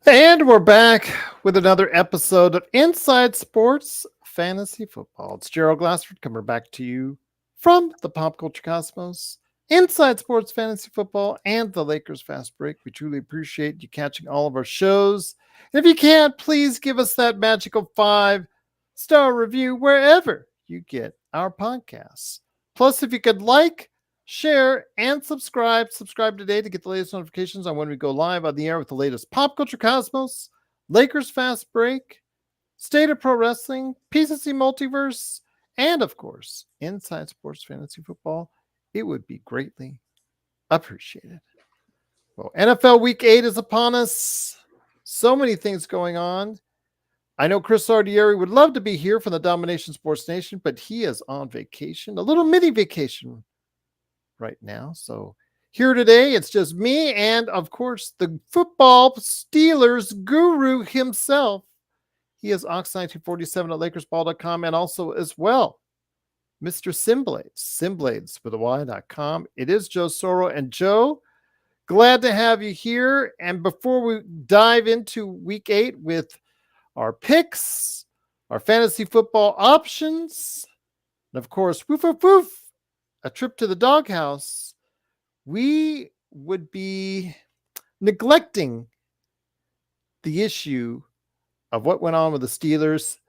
And we're back with another episode of Inside Sports Fantasy Football. It's Gerald Glassford coming back to you from the Pop Culture Cosmos, Inside Sports Fantasy Football, and the Lakers Fast Break. We truly appreciate you catching all of our shows. And if you can, please give us that magical 5-star review wherever you get our podcasts. Plus, if you could share, and subscribe today to get the latest notifications on when we go live on the air with the latest Pop Culture Cosmos, Lakers Fast Break, State of Pro Wrestling, PCC Multiverse, and of course, Inside Sports Fantasy Football. It would be greatly appreciated. Well, NFL Week 8 is upon us. So many things going on. I know Chris Sardieri would love to be here from the Domination Sports Nation, but he is on vacation, a little mini vacation right now. So here today, it's just me and, of course, the football Steelers guru himself. He is Ox1947 at LakersBall.com and also as well, Mr. Simblades with a Y.com. It is Joe Soro. And Joe, glad to have you here. And before we dive into week 8 with our picks, our fantasy football options, and of course, woof, woof, woof, a trip to the doghouse, we would be neglecting the issue of what went on with the Steelers.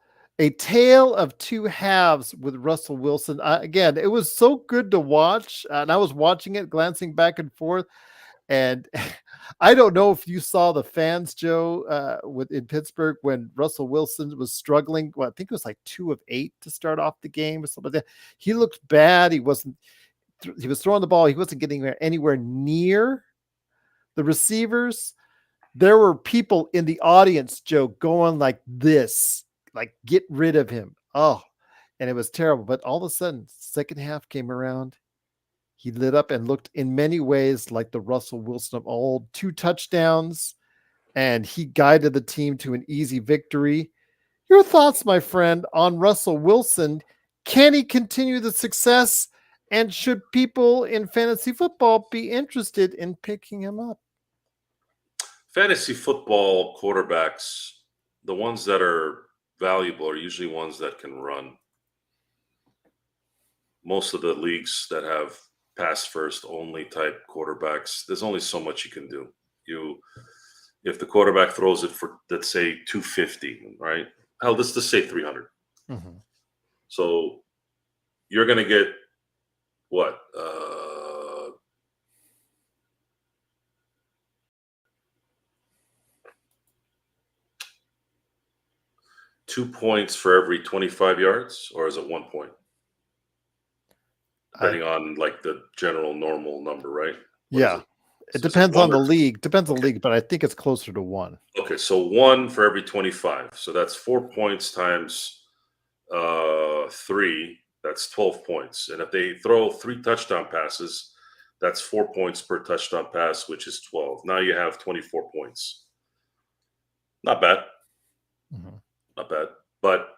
A tale of two halves with Russell Wilson. Again, it was so good to watch. And I was watching it, glancing back and forth. And I don't know if you saw the fans, Joe, in Pittsburgh when Russell Wilson was struggling. Well, I think it was like 2 of 8 to start off the game or something like that. He looked bad. He was throwing the ball. He wasn't getting anywhere near the receivers. There were people in the audience, Joe, going like this, like, get rid of him. Oh, and it was terrible. But all of a sudden, second half came around. He lit up and looked in many ways like the Russell Wilson of old. 2 touchdowns, and he guided the team to an easy victory. Your thoughts, my friend, on Russell Wilson? Can he continue the success? And should people in fantasy football be interested in picking him up? Fantasy football quarterbacks, the ones that are valuable are usually ones that can run. Most of the leagues that have pass first only type quarterbacks, there's only so much you can do. If the quarterback throws it for, let's say, 250, right? Hell, let's just say 300. Mm-hmm. So you're going to get what? 2 points for every 25 yards, or is it 1 point? Depending on like the general normal number, right? Yeah. It depends on the league. Depends on the league, but I think it's closer to 1. Okay, so 1 for every 25. So that's 4 points times 3. That's 12 points. And if they throw 3 touchdown passes, that's 4 points per touchdown pass, which is 12. Now you have 24 points. Not bad. Mm-hmm. Not bad. But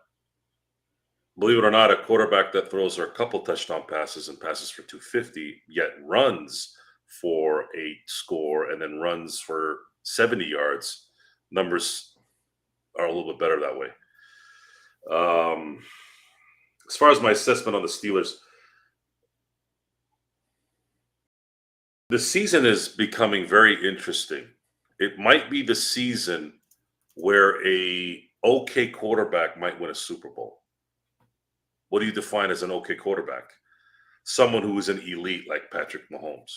believe it or not, a quarterback that throws a couple touchdown passes and passes for 250, yet runs for a score and then runs for 70 yards, numbers are a little bit better that way. As far as my assessment on the Steelers, the season is becoming very interesting. It might be the season where a okay quarterback might win a Super Bowl. What do you define as an okay quarterback? Someone who is an elite like Patrick Mahomes.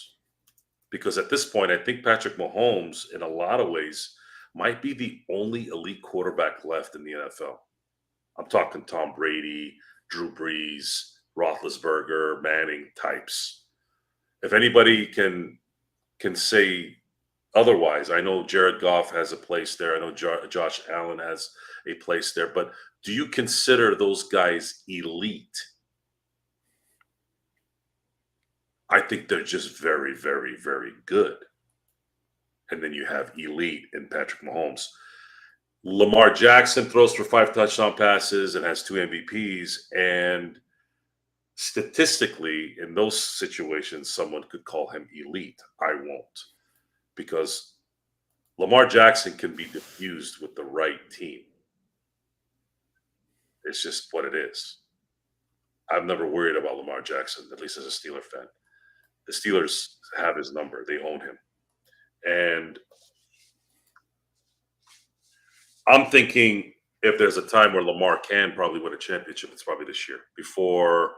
Because at this point, I think Patrick Mahomes, in a lot of ways, might be the only elite quarterback left in the NFL. I'm talking Tom Brady, Drew Brees, Roethlisberger, Manning types. If anybody can say otherwise, I know Jared Goff has a place there. I know Josh Allen has a place there. But do you consider those guys elite? I think they're just very, very, very good. And then you have elite in Patrick Mahomes. Lamar Jackson throws for 5 touchdown passes and has 2 MVPs. And statistically, in those situations, someone could call him elite. I won't. Because Lamar Jackson can be diffused with the right team. It's just what it is. I'm never worried about Lamar Jackson, at least as a Steeler fan. The Steelers have his number. They own him. And I'm thinking if there's a time where Lamar can probably win a championship, it's probably this year before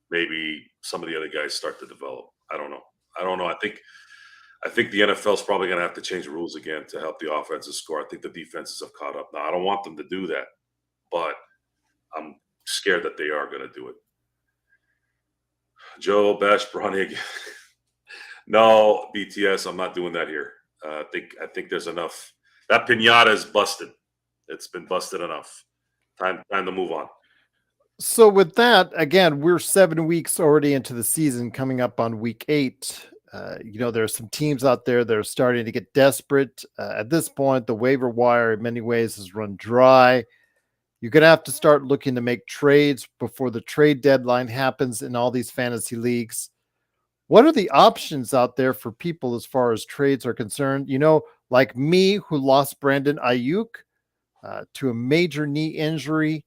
maybe some of the other guys start to develop. I don't know. I think the NFL is probably going to have to change the rules again to help the offenses score. I think the defenses have caught up now. I don't want them to do that, but I'm scared that they are going to do it. Joe Bash Bronny again. No, BTS, I'm not doing that here. I think there's enough. That pinata is busted. It's been busted enough. Time to move on. So with that, again, we're 7 weeks already into the season, coming up on week 8. There are some teams out there that are starting to get desperate. At this point, the waiver wire in many ways has run dry. You're going to have to start looking to make trades before the trade deadline happens in all these fantasy leagues. What are the options out there for people as far as trades are concerned? Like me, who lost Brandon Ayuk to a major knee injury.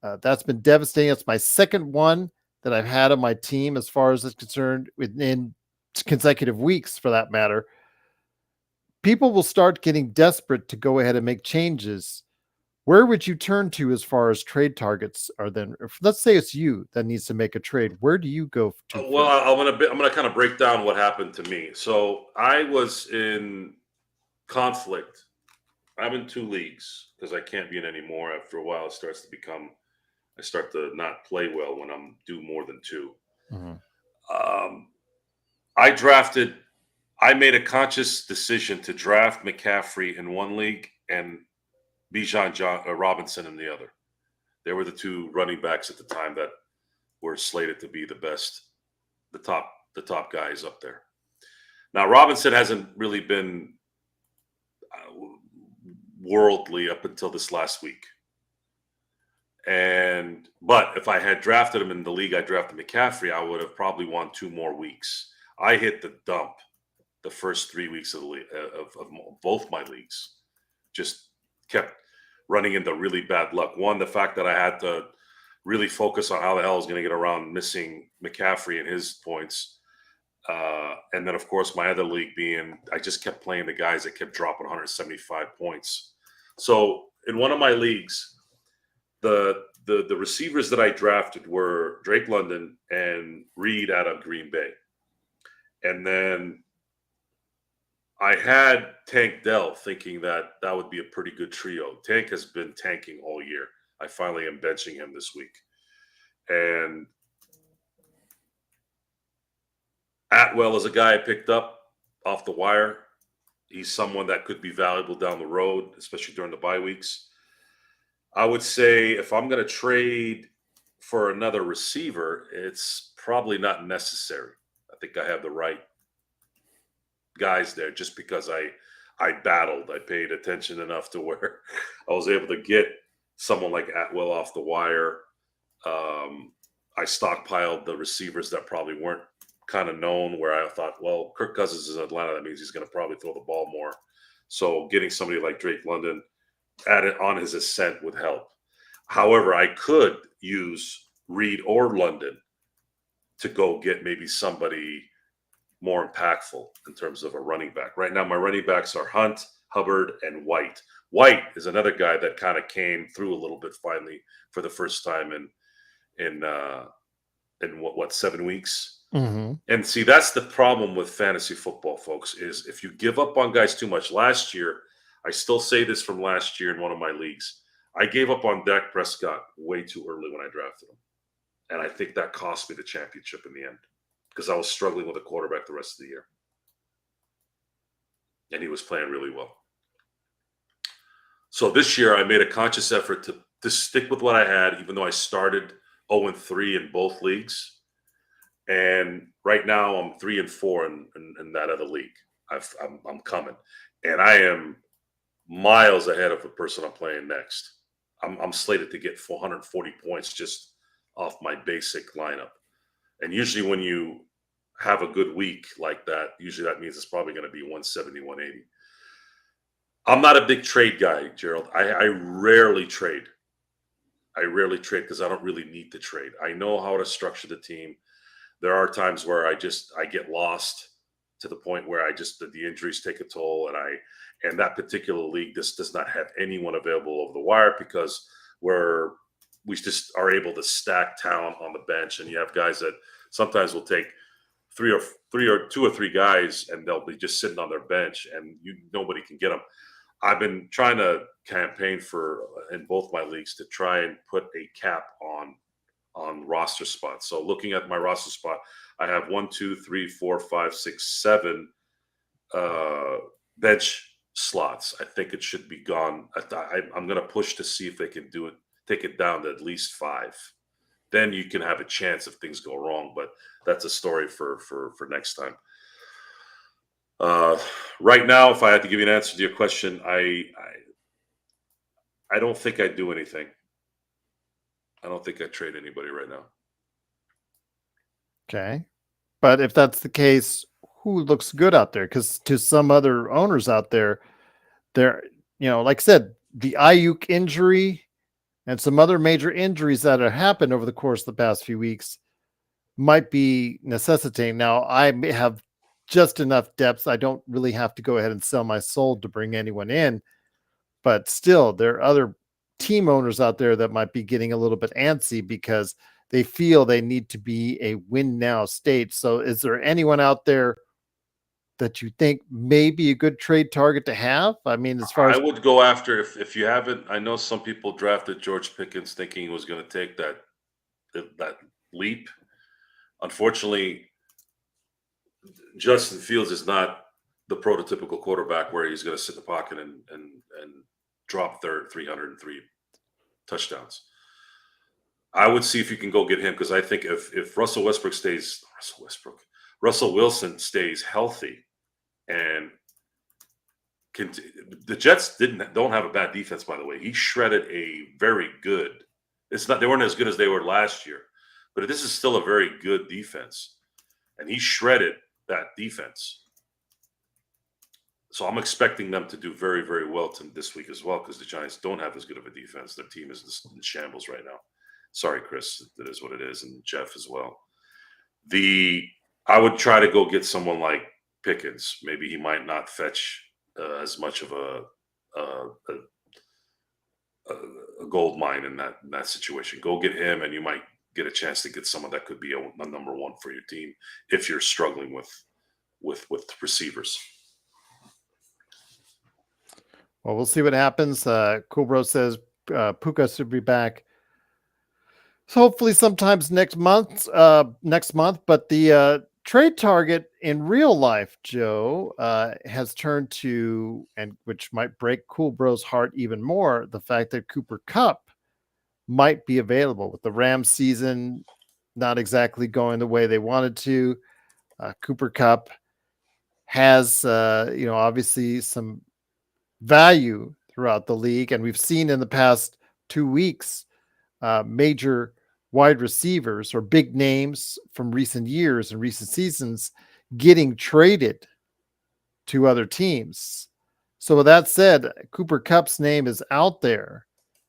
That's been devastating. It's my second one that I've had on my team as far as it's concerned in consecutive weeks, for that matter. People will start getting desperate to go ahead and make changes. Where would you turn to as far as trade targets are then? Let's say it's you that needs to make a trade. Where do you go to? Well, I'm gonna kind of break down what happened to me. So I was in conflict. I'm in 2 leagues because I can't be in any more. After a while, I start to not play well when I'm due more than 2. Mm-hmm. I made a conscious decision to draft McCaffrey in one league and Bijan Robinson in the other. They were the 2 running backs at the time that were slated to be the best, the top guys up there. Now Robinson hasn't really been worldly up until this last week. But if I had drafted him in the league I drafted McCaffrey, I would have probably won 2 more weeks. I hit the dump the first 3 weeks of the league, of both my leagues. Just kept running into really bad luck. One, the fact that I had to really focus on how the hell I was going to get around missing McCaffrey and his points. And then, of course, my other league being I just kept playing the guys that kept dropping 175 points. So in one of my leagues, the receivers that I drafted were Drake London and Reed out of Green Bay. And then I had Tank Dell thinking that would be a pretty good trio. Tank has been tanking all year. I finally am benching him this week. And Atwell is a guy I picked up off the wire. He's someone that could be valuable down the road, especially during the bye weeks. I would say if I'm going to trade for another receiver, it's probably not necessary. I think I have the right guys there just because I battled. I paid attention enough to where I was able to get someone like Atwell off the wire. I stockpiled the receivers that probably weren't kind of known, where I thought, well, Kirk Cousins is in Atlanta. That means he's going to probably throw the ball more. So getting somebody like Drake London added on his ascent would help. However, I could use Reed or London to go get maybe somebody more impactful in terms of a running back. Right now, my running backs are Hunt, Hubbard, and White. White is another guy that kind of came through a little bit finally for the first time in 7 weeks. Mm-hmm. And see, that's the problem with fantasy football, folks, is if you give up on guys too much. Last year, I still say this from last year in one of my leagues, I gave up on Dak Prescott way too early when I drafted him. And I think that cost me the championship in the end because I was struggling with a quarterback the rest of the year. And he was playing really well. So this year, I made a conscious effort to stick with what I had, even though I started 0-3 in both leagues. And right now, I'm 3-4 in that other league. I'm coming. And I am miles ahead of the person I'm playing next. I'm slated to get 440 points just off my basic lineup. And usually when you have a good week like that, usually that means it's probably going to be 170, 180. I'm not a big trade guy, Gerald. I rarely trade. I rarely trade because I don't really need to trade. I know how to structure the team. There are times where I get lost to the point where the injuries take a toll, and that particular league this does not have anyone available over the wire because we just are able to stack talent on the bench, and you have guys that sometimes will take two or three guys, and they'll be just sitting on their bench, and nobody can get them. I've been trying to campaign in both my leagues to try and put a cap on roster spots. So looking at my roster spot, I have 1, 2, 3, 4, 5, 6, 7 bench slots. I think it should be gone. I'm going to push to see if they can do it, take it down to at least 5. Then you can have a chance if things go wrong. But that's a story for next time. Right now, if I had to give you an answer to your question, I don't think I'd do anything. I don't think I'd trade anybody right now. Okay. But if that's the case, who looks good out there? Because to some other owners out there, like I said, the Ayuk injury and some other major injuries that have happened over the course of the past few weeks might be necessitating. Now, I may have just enough depth. I don't really have to go ahead and sell my soul to bring anyone in. But still, there are other team owners out there that might be getting a little bit antsy because they feel they need to be a win now state. So is there anyone out there that you think may be a good trade target to have? I mean, as far I as would go after if you haven't. I know some people drafted George Pickens thinking he was going to take that leap. Unfortunately, Justin Fields is not the prototypical quarterback where he's going to sit in the pocket and drop 303 touchdowns. I would see if you can go get him because I think if Russell Wilson stays healthy and the Jets don't have a bad defense, by the way. He shredded a very good. They weren't as good as they were last year, but this is still a very good defense, and he shredded that defense. So I'm expecting them to do very, very well this week as well because the Giants don't have as good of a defense. Their team is in shambles right now. Sorry, Chris, that is what it is, and Jeff as well. I would try to go get someone like Pickens. Maybe he might not fetch as much of a gold mine in that situation. Go get him, and you might get a chance to get someone that could be a number one for your team if you're struggling with receivers. Well, we'll see what happens. Coolbro says Puka should be back. So hopefully sometimes next month. But the trade target in real life, Joe, has turned to, and which might break Coolbro's heart even more, the fact that Cooper Kupp might be available with the Rams season not exactly going the way they wanted to. Cooper Kupp has, obviously some value throughout the league, and we've seen in the past 2 weeks major wide receivers or big names from recent years and recent seasons getting traded to other teams. So with that said, Cooper Kupp's name is out there.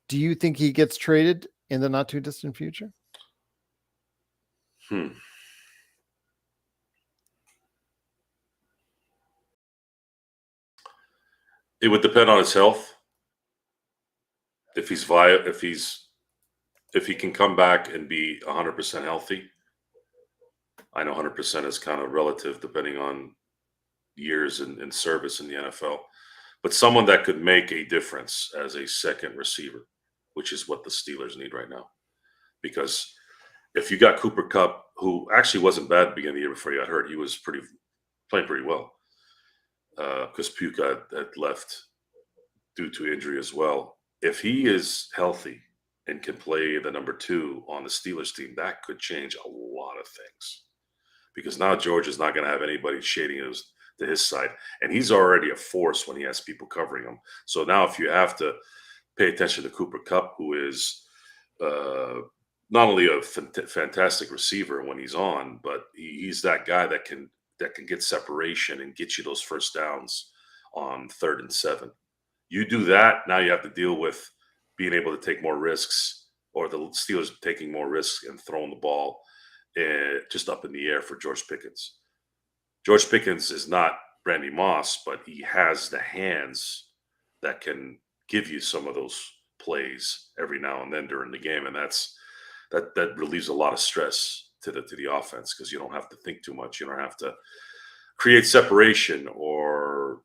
Do you think he gets traded in the not too distant future? It would depend on his health. If he can come back and be 100% healthy. I know 100% is kind of relative depending on years in service in the NFL, but someone that could make a difference as a second receiver, which is what the Steelers need right now. Because if you got Cooper Kupp, who actually wasn't bad at the beginning of the year before he got hurt, he was playing pretty well. Because Puka had left due to injury as well. If he is healthy and can play the number 2 on the Steelers team, that could change a lot of things. Because now George is not going to have anybody shading to his side. And he's already a force when he has people covering him. So now if you have to pay attention to Cooper Kupp, who is not only a fantastic receiver when he's on, but he's that guy that can get separation and get you those first downs on 3rd and 7. You do that, now you have to deal with being able to take more risks, or the Steelers taking more risks and throwing the ball just up in the air for George Pickens. George Pickens is not Randy Moss, but he has the hands that can give you some of those plays every now and then during the game, and that relieves a lot of stress to the offense because you don't have to think too much. You don't have to create separation or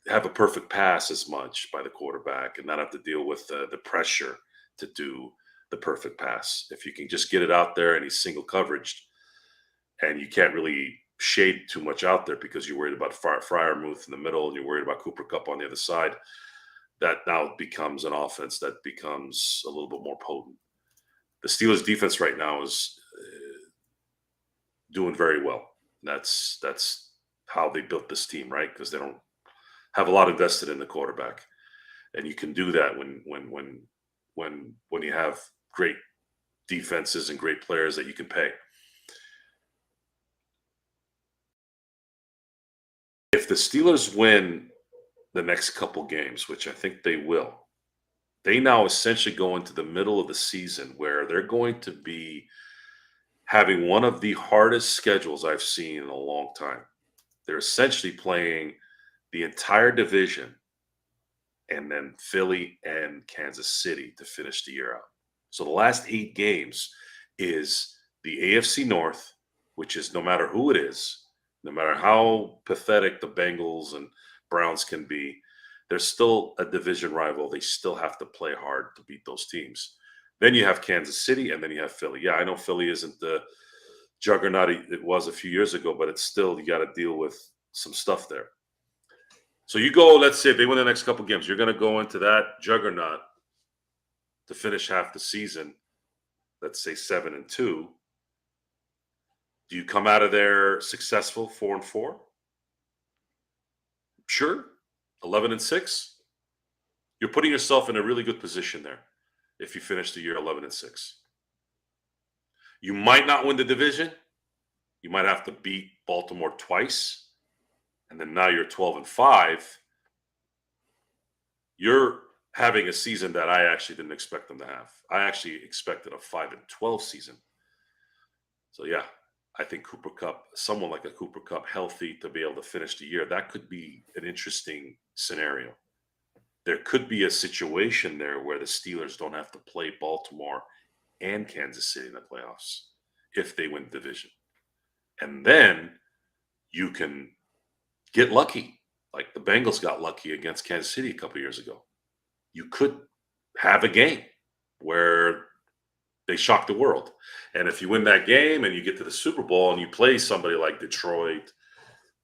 have a perfect pass as much by the quarterback and not have to deal with the pressure to do the perfect pass. If you can just get it out there and he's single coveraged and you can't really shade too much out there because you're worried about Freiermuth in the middle and you're worried about Cooper Kupp on the other side, that now becomes an offense that becomes a little bit more potent. The Steelers defense right now is doing very well. That's how they built this team, right? Because they don't have a lot invested in the quarterback, and you can do that when you have great defenses and great players that you can pay. If the Steelers win the next couple games, which I think they will, they now essentially go into the middle of the season where they're going to be having one of the hardest schedules I've seen in a long time. They're essentially playing the entire division and then Philly and Kansas City to finish the year out. So the last 8 games is the AFC North, which is no matter who it is, no matter how pathetic the Bengals and Browns can be, they're still a division rival. They still have to play hard to beat those teams. Then you have Kansas City, and then you have Philly. Yeah, I know Philly isn't the juggernaut it was a few years ago, but it's still, you got to deal with some stuff there. So you go, let's say if they win the next couple games, you're going to go into that juggernaut to finish half the season, let's say 7-2. Do you come out of there successful 4-4? Sure. 11-6. You're putting yourself in a really good position there if you finish the year 11-6. You might not win the division. You might have to beat Baltimore twice. And then now you're 12-5. You're having a season that I actually didn't expect them to have. I actually expected a 5-12 season. So yeah, I think Cooper Kupp, someone like a Cooper Kupp healthy to be able to finish the year, that could be an interesting scenario. There could be a situation there where the Steelers don't have to play Baltimore and Kansas City in the playoffs if they win the division. And then you can get lucky, like the Bengals got lucky against Kansas City a couple years ago. You could have a game where they shock the world. And if you win that game and you get to the Super Bowl and you play somebody like Detroit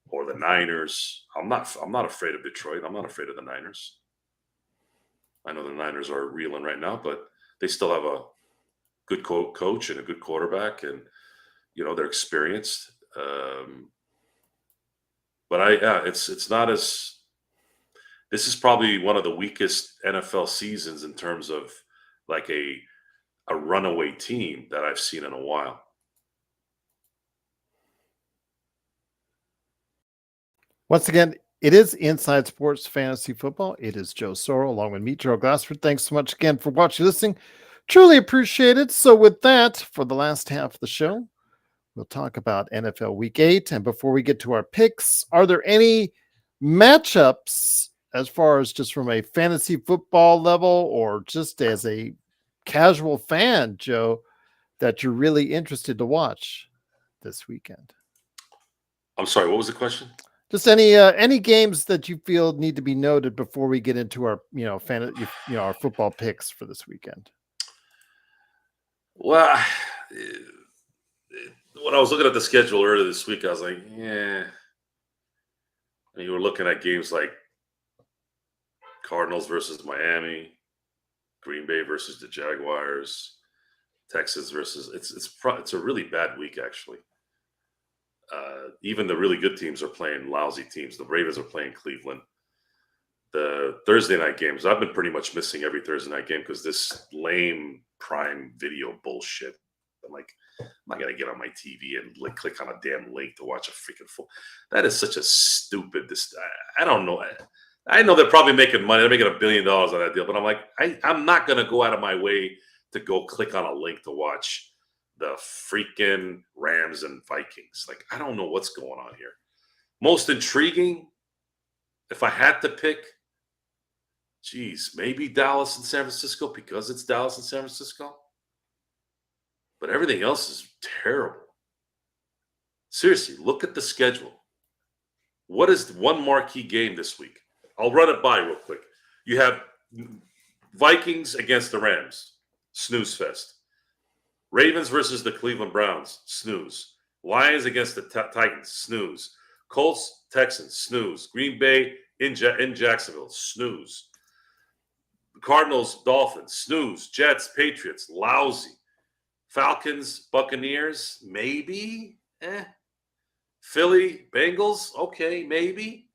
or the Niners, I'm not afraid of Detroit. I'm not afraid of the Niners. I know the Niners are reeling right now, but they still have a good coach and a good quarterback, and they're experienced. But it's not as. This is probably one of the weakest NFL seasons in terms of like a runaway team that I've seen in a while. Once again, it is Inside Sports Fantasy Football. It is Joe Sorrell along with me, Gerald Glassford. Thanks so much again for watching, listening. Truly appreciate it. So with that, for the last half of the show, we'll talk about NFL Week 8. And before we get to our picks, are there any matchups as far as just from a fantasy football level or just as a casual fan, Joe, that you're really interested to watch this weekend? I'm sorry, what was the question? Just any games that you feel need to be noted before we get into our our football picks for this weekend. Well, when I was looking at the schedule earlier this week, I was like, yeah. And you were looking at games like Cardinals versus Miami, Green Bay versus the Jaguars, Texas versus it's a really bad week actually. Even the really good teams are playing lousy teams. The Ravens are playing Cleveland. The Thursday night games, I've been pretty much missing every Thursday night game because this lame Prime Video bullshit. I'm like, I'm not gonna get on my TV and click on a damn link to watch a freaking full. That is such a stupid. I don't know. I know they're probably making money. They're making $1 billion on that deal, but I'm like, I'm not going to go out of my way to go click on a link to watch the freaking Rams and Vikings. Like, I don't know what's going on here. Most intriguing, if I had to pick, geez, maybe Dallas and San Francisco because it's Dallas and San Francisco. But everything else is terrible. Seriously, look at the schedule. What is the one marquee game this week? I'll run it by real quick. You have Vikings against the Rams, snooze fest. Ravens versus the Cleveland Browns, snooze. Lions against the Titans, snooze. Colts, Texans, snooze. Green Bay in Jacksonville, snooze. Cardinals, Dolphins, snooze. Jets, Patriots, lousy. Falcons, Buccaneers, maybe. Philly, Bengals, okay, maybe.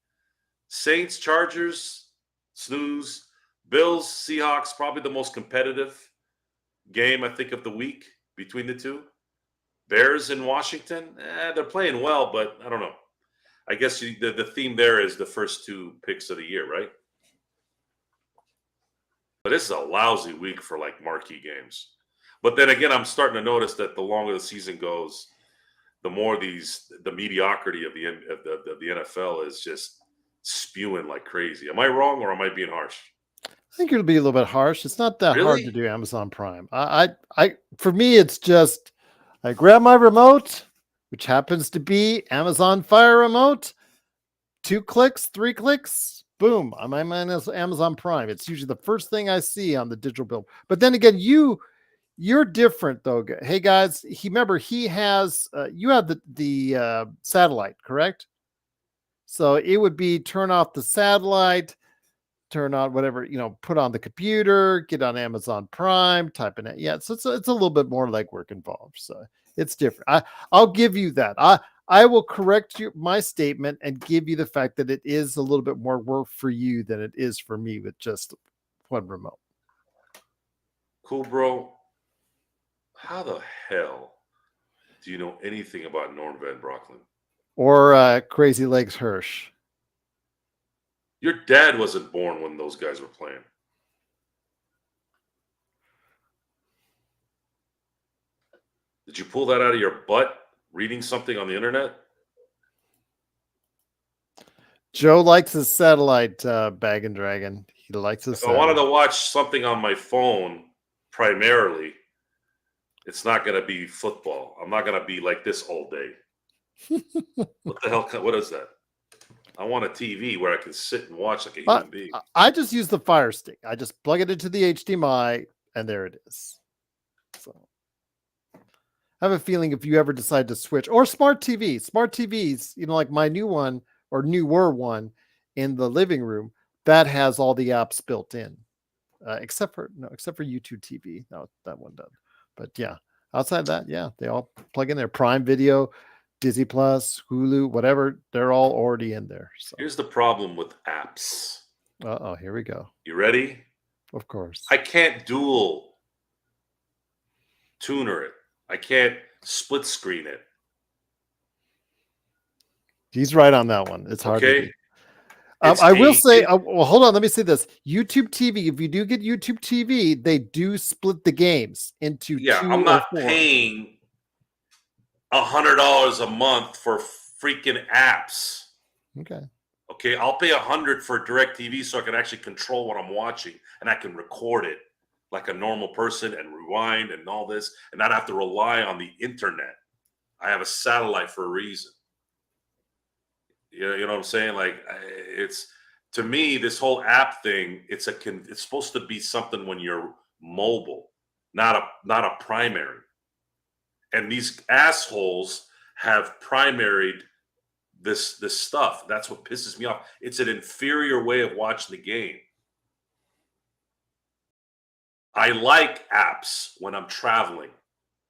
Saints, Chargers, snooze. Bills, Seahawks, probably the most competitive game, I think, of the week between the two. Bears in Washington, they're playing well, but I don't know. I guess the theme there is the first two picks of the year, right? But this is a lousy week for like marquee games. But then again, I'm starting to notice that the longer the season goes, the more the mediocrity of the NFL is just spewing like crazy. Am I wrong or am I being harsh? I think it'll be a little bit harsh. It's not that hard Really? to do Amazon Prime. For me, it's just I grab my remote, which happens to be Amazon Fire Remote. 2 clicks, 3 clicks, boom, I'm on Amazon Prime. It's usually the first thing I see on the digital bill. But then again, you're different though. Hey guys, he has you have the satellite, correct? So it would be turn off the satellite, turn on whatever, put on the computer, get on Amazon Prime, type in it. Yeah, so it's a little bit more legwork involved. So it's different. I'll give you that. I will correct my statement and give you the fact that it is a little bit more work for you than it is for me with just one remote. Cool, bro. How the hell do you know anything about Norm Van Brocklin? Or Crazy Legs Hirsch? Your dad wasn't born when those guys were playing. Did you pull that out of your butt reading something on the internet? Joe likes his satellite bag and dragon. He likes his If I wanted to watch something on my phone primarily, it's not going to be football. I'm not going to be like this all day. What the hell? What is that? I want a TV where I can sit and watch like a human being. I just use the Fire Stick. I just plug it into the HDMI, and there it is. So I have a feeling if you ever decide to switch, or smart TVs, like my new one or newer one in the living room, that has all the apps built in, except for YouTube TV. No, that one doesn't. But yeah, outside that, yeah, they all plug in there. Prime Video, Disney Plus, Hulu, whatever, they're all already in there. So. Here's the problem with apps. Here we go. You ready? Of course. I can't dual tuner it. I can't split screen it. He's right on that one. It's hard to do. I will say, well, hold on. Let me say this. YouTube TV, if you do get YouTube TV, they do split the games into two. I'm not paying $100 a month for freaking apps. Okay, I'll pay $100 for DirecTV so I can actually control what I'm watching and I can record it like a normal person and rewind and all this and not have to rely on the internet. I have a satellite for a reason. You know what I'm saying? Like, it's, to me, this whole app thing, it's supposed to be something when you're mobile, not a primary. And these assholes have primaried this stuff. That's what pisses me off. It's an inferior way of watching the game. I like apps when I'm traveling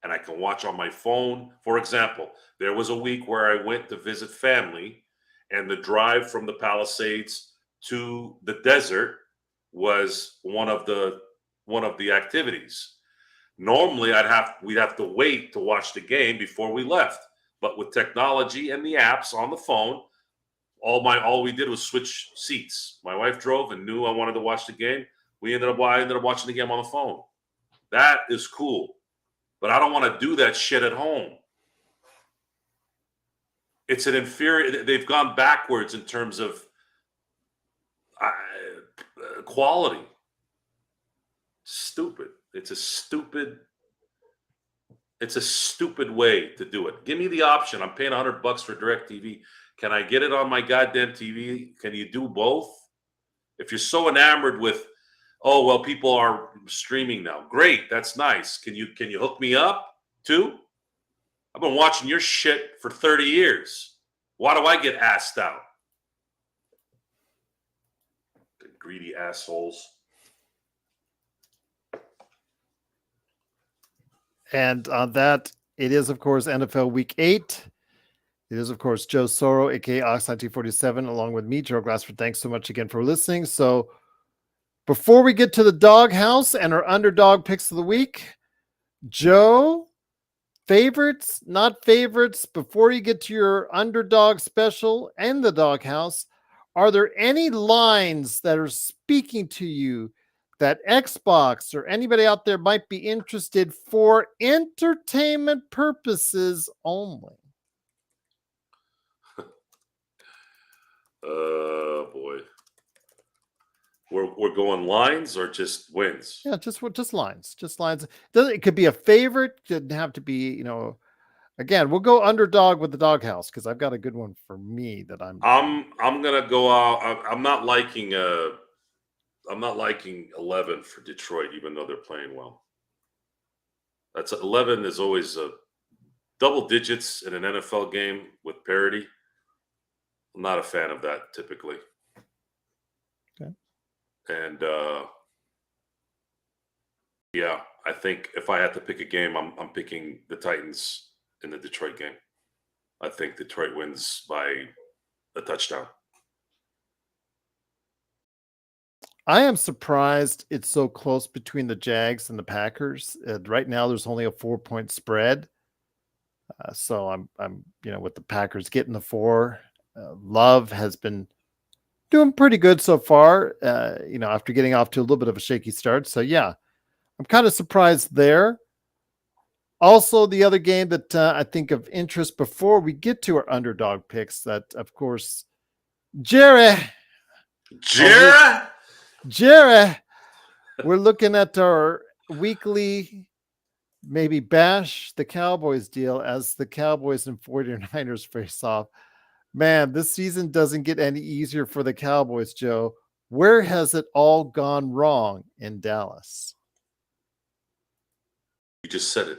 and I can watch on my phone. For example, there was a week where I went to visit family, and the drive from the Palisades to the desert was one of the activities. Normally, we'd have to wait to watch the game before we left. But with technology and the apps on the phone, All we did was switch seats. My wife drove and knew I wanted to watch the game. I ended up watching the game on the phone. That is cool. But I don't want to do that shit at home. It's an inferior. They've gone backwards in terms of quality. Stupid. It's a stupid way to do it. Give me the option. I'm paying $100 for DirecTV. Can I get it on my goddamn TV? Can you do both? If you're so enamored with, oh well, people are streaming now. Great, that's nice. Can you hook me up too? I've been watching your shit for 30 years. Why do I get asked out? The greedy assholes. And on that, it is, of course, NFL Week 8. It is, of course, Joe Soro, a.k.a. Ox1947, along with me, Gerald Glassford. Thanks so much again for listening. So before we get to the doghouse and our underdog picks of the week, Joe, favorites, not favorites, before you get to your underdog special and the doghouse, are there any lines that are speaking to you that Xbox or anybody out there might be interested for entertainment purposes only? Boy. We're going lines or just wins? Yeah, just lines. Just lines. It could be a favorite. Doesn't have to be, again, we'll go underdog with the doghouse because I've got a good one for me that I'm gonna go out. I'm not liking 11 for Detroit, even though they're playing well. That's 11 is always double digits in an NFL game with parity. I'm not a fan of that typically. Okay. And yeah, I think if I had to pick a game, I'm picking the Titans in the Detroit game. I think Detroit wins by a touchdown. I am surprised it's so close between the Jags and the Packers. Right now, there's only a 4-point spread. So I'm with the Packers getting the 4. Love has been doing pretty good so far, after getting off to a little bit of a shaky start. So yeah, I'm kind of surprised there. Also, the other game that I think of interest before we get to our underdog picks, that of course, Jerry, we're looking at our weekly maybe bash the Cowboys deal as the Cowboys and 49ers face off. Man, this season doesn't get any easier for the Cowboys, Joe. Where has it all gone wrong in Dallas? You just said it.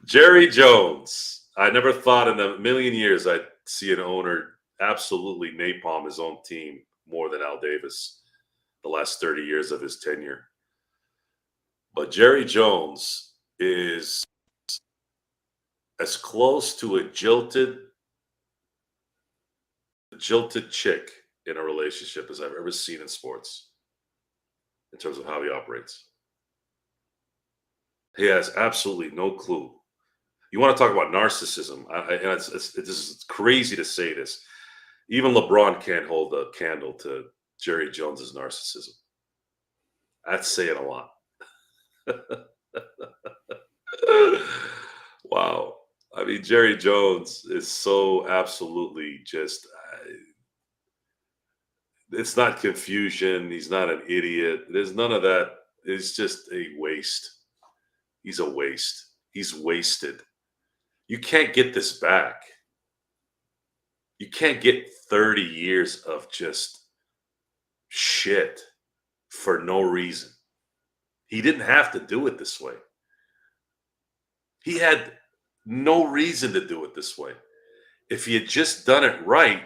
Jerry Jones. I never thought in a million years I'd see an owner absolutely napalm his own team more than Al Davis the last 30 years of his tenure. But Jerry Jones is as close to a jilted chick in a relationship as I've ever seen in sports in terms of how he operates. He has absolutely no clue. You want to talk about narcissism? It's crazy to say this. Even LeBron can't hold a candle to Jerry Jones's narcissism. That's saying a lot. Wow. I mean, Jerry Jones is so absolutely just, it's not confusion. He's not an idiot. There's none of that. It's just a waste. He's a waste. He's wasted. You can't get this back. You can't get 30 years of just shit for no reason. He didn't have to do it this way. He had no reason to do it this way. If he had just done it right,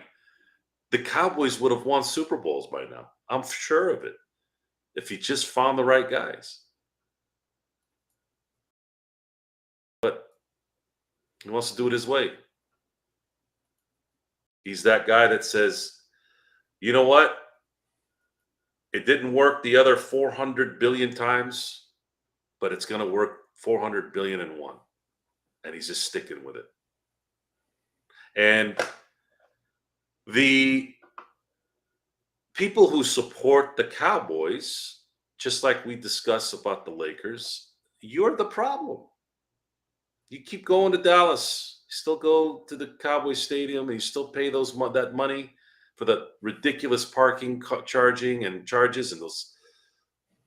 the Cowboys would have won Super Bowls by now. I'm sure of it. If he just found the right guys. But he wants to do it his way. He's that guy that says, you know what? It didn't work the other 400 billion times, but it's going to work 400 billion and one. And he's just sticking with it. And the people who support the Cowboys, just like we discuss about the Lakers, you're the problem. You keep going to Dallas, you still go to the Cowboy Stadium, and you still pay that money for the ridiculous parking charging and charges and those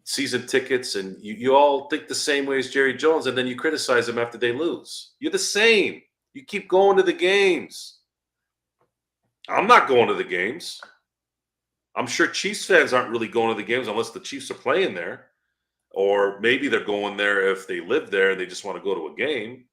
season tickets, and you all think the same way as Jerry Jones, and then you criticize them after they lose. You're the same. You keep going to the games. I'm not going to the games. I'm sure Chiefs fans aren't really going to the games unless the Chiefs are playing there. Or maybe they're going there if they live there and they just want to go to a game.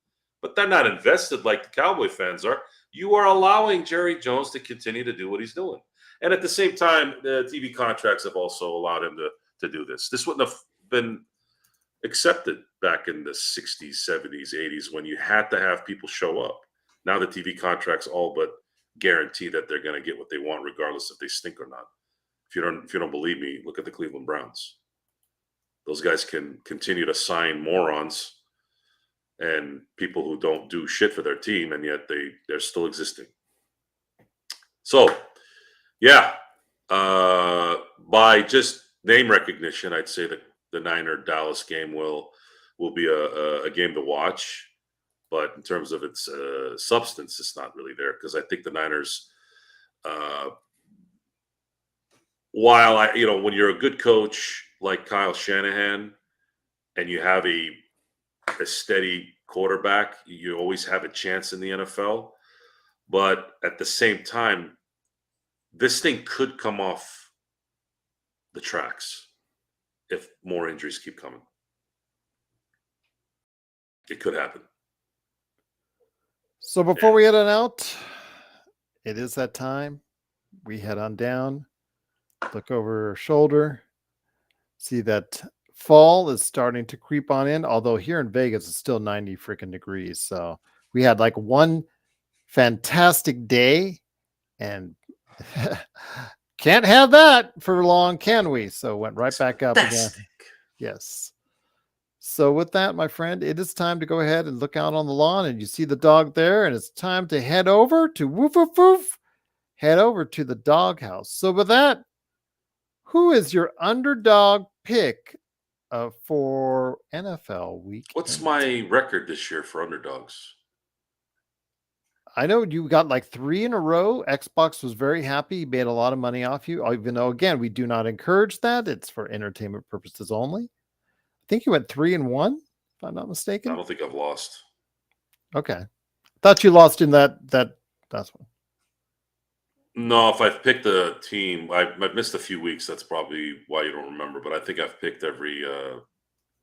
But they're not invested like the Cowboy fans are. You are allowing Jerry Jones to continue to do what he's doing. And at the same time, the TV contracts have also allowed him to do this. This wouldn't have been accepted back in the 60s, 70s, 80s when you had to have people show up. Now the TV contracts all but guarantee that they're going to get what they want regardless if they stink or not. If you don't believe me, look at the Cleveland Browns. Those guys can continue to sign morons and people who don't do shit for their team, and yet they're still existing. So, yeah, by just name recognition, I'd say that the Niner-Dallas game will be a game to watch. But in terms of its substance, it's not really there because I think the Niners, while when you're a good coach like Kyle Shanahan and you have a steady quarterback, you always have a chance in the NFL. But at the same time, this thing could come off the tracks if more injuries keep coming. It could happen. So before we head on out, it is that time. We head on down, look over our shoulder, see that fall is starting to creep on in, although here in Vegas it's still 90 freaking degrees. So we had like one fantastic day and can't have that for long, can we? So went right back up again. Yes. So with that, my friend, it is time to go ahead and look out on the lawn, and you see the dog there, and it's time to head over to woof woof woof, head over to the doghouse. So with that, who is your underdog pick for NFL week? What's my record this year for underdogs? I know you got like 3 in a row. Xbox was very happy. He made a lot of money off you, even though, again, we do not encourage that. It's for entertainment purposes only. I think you went 3-1, if I'm not mistaken. I don't think I've lost. Okay. Thought you lost in that last one. No, if I've picked a team, I've missed a few weeks. That's probably why you don't remember. But I think I've picked every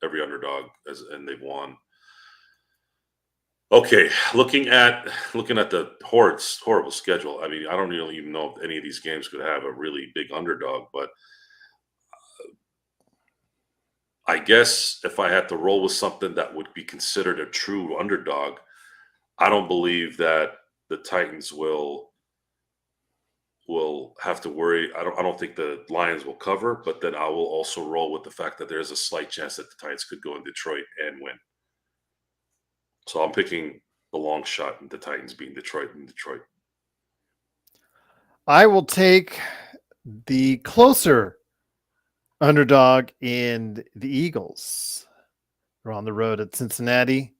underdog and they've won. Okay, looking at the horrible schedule. I mean, I don't really even know if any of these games could have a really big underdog. But I guess if I had to roll with something that would be considered a true underdog, I don't believe that the Titans will have to worry. I don't think the Lions will cover, but then I will also roll with the fact that there's a slight chance that the Titans could go in Detroit and win. So I'm picking the long shot in the Titans being Detroit. I will take the closer underdog in the Eagles. They're on the road at Cincinnati.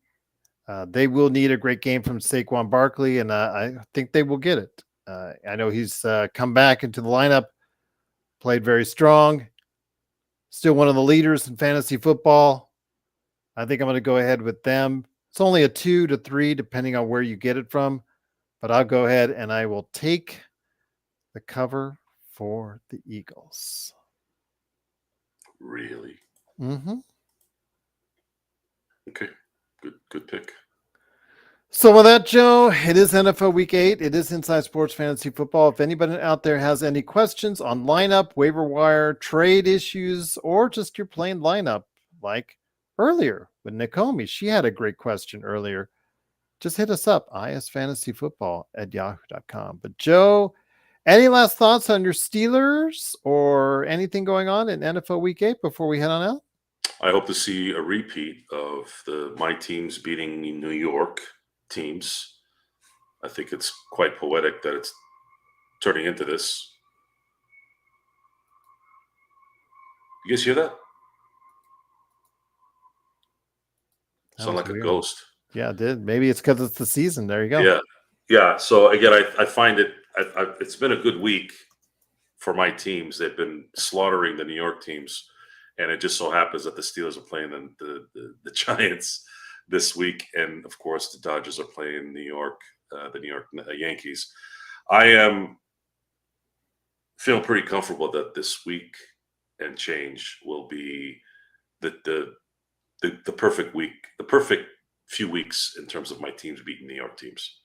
They will need a great game from Saquon Barkley, and I think they will get it. I know he's come back into the lineup, played very strong, still one of the leaders in fantasy football. I think I'm going to go ahead with them. It's only a 2 to 3, depending on where you get it from, but I'll go ahead and I will take the cover for the Eagles. Really? Mm-hmm. Okay. Good pick. So with that, Joe, it is NFL Week 8. It is Inside Sports Fantasy Football. If anybody out there has any questions on lineup, waiver wire, trade issues, or just your plain lineup, like earlier with Nakomi, she had a great question earlier. Just hit us up, isfantasyfootball@yahoo.com. But Joe, any last thoughts on your Steelers or anything going on in NFL Week 8 before we head on out? I hope to see a repeat of my teams beating New York teams I think it's quite poetic that it's turning into this. You guys hear that? Sound like weird. a ghost. Yeah, it did. Maybe it's because it's the season. There you go. Yeah. Yeah. So again, I find it, it's been a good week for my teams. They've been slaughtering the New York teams. And it just so happens that the Steelers are playing the Giants this week. And of course, the Dodgers are playing the New York Yankees. I am feeling pretty comfortable that this week and change will be the perfect week, the perfect few weeks in terms of my teams beating New York teams.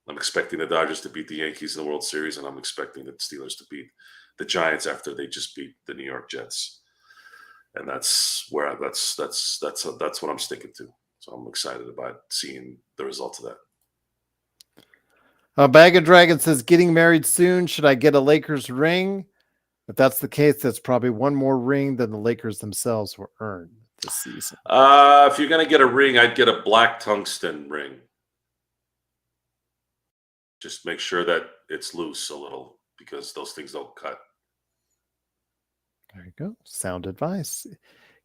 I'm expecting the Dodgers to beat the Yankees in the World Series, and I'm expecting the Steelers to beat the Giants after they just beat the New York Jets. And that's what I'm sticking to. So I'm excited about seeing the results of that. Bag of Dragon says, getting married soon. Should I get a Lakers ring? If that's the case, that's probably one more ring than the Lakers themselves will earn this season. If you're going to get a ring, I'd get a black tungsten ring. Just make sure that it's loose a little because those things don't cut. There you go. Sound advice.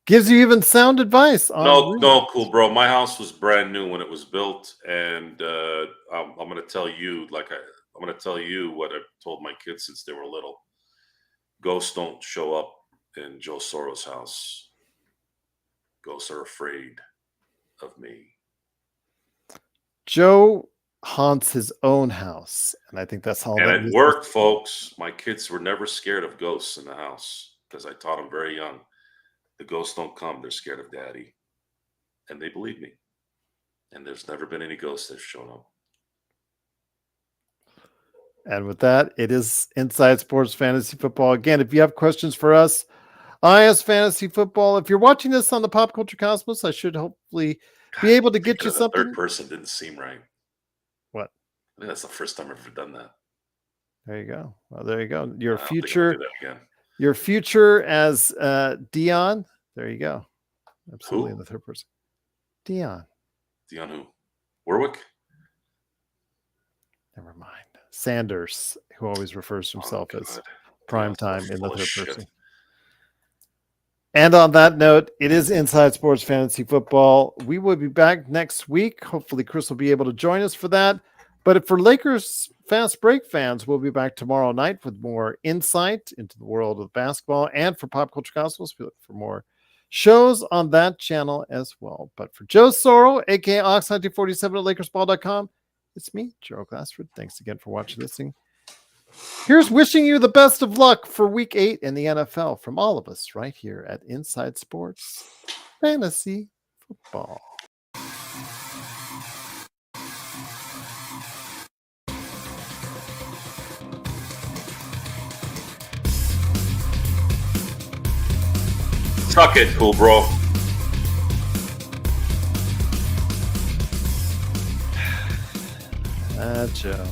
Gives you even sound advice. No, cool, bro. My house was brand new when it was built, and I'm going to tell you, I'm going to tell you what I've told my kids since they were little. Ghosts don't show up in Joe Soros' house. Ghosts are afraid of me. Joe haunts his own house, and I think that's all. And it worked, folks. My kids were never scared of ghosts in the house because I taught them very young. The ghosts don't come. They're scared of daddy. And they believe me. And there's never been any ghosts that have shown up. And with that, it is Inside Sports Fantasy Football. Again, if you have questions for us, IS Fantasy Football. If you're watching this on the Pop Culture Cosmos, I should hopefully be able to get you something. The third person didn't seem right. What? I think that's the first time I've ever done that. There you go. Well, there you go. Your future as Dion. There you go. Absolutely. Who? In the third person. Dion. Dion who? Warwick? Never mind. Sanders, who always refers to himself as primetime in the third person. And on that note, it is Inside Sports Fantasy Football. We will be back next week. Hopefully, Chris will be able to join us for that. But for Lakers Fast Break fans, we'll be back tomorrow night with more insight into the world of basketball. And for Pop Culture Cosmos, we look for more shows on that channel as well. But for Joe Soro, a.k.a. Ox1947 at LakersBall.com, it's me, Gerald Glassford. Thanks again for watching, listening. Here's wishing you the best of luck for Week 8 in the NFL from all of us right here at Inside Sports Fantasy Football. Suck it, cool bro. Joe.